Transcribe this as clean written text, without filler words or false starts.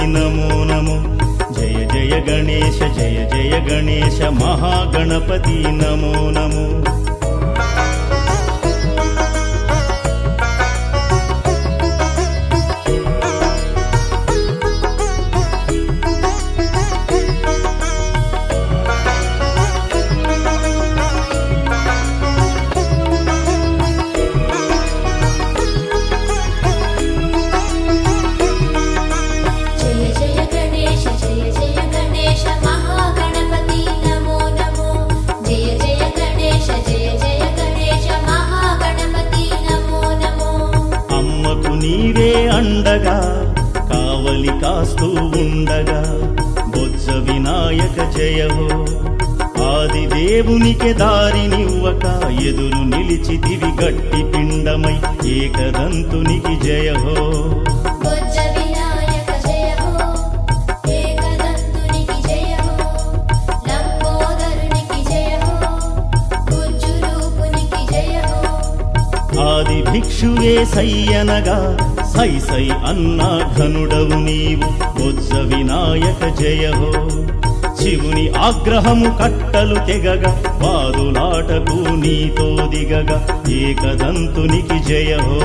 నమో నమో జయ జయ గణేశ జయ జయ గణేశ మహాగణపతి నమో నమో నీవే అండగా కావలి కాస్తూ ఉండగా బొజ్జ వినాయక జయహో ఆది దేవునికి దారినివ్వక ఎదురు నిలిచితివి గట్టి పిండమై ఏకదంతునికి జయహో ఆది భిక్షువే సయ్యనగా సై సై అన్నా ఘనుడవు నీవు బొజ్జ వినాయక జయహో శివుని ఆగ్రహము కట్టలు తెగగా వారులాటకు నీతో దిగగా ఏకదంతునికి జయహో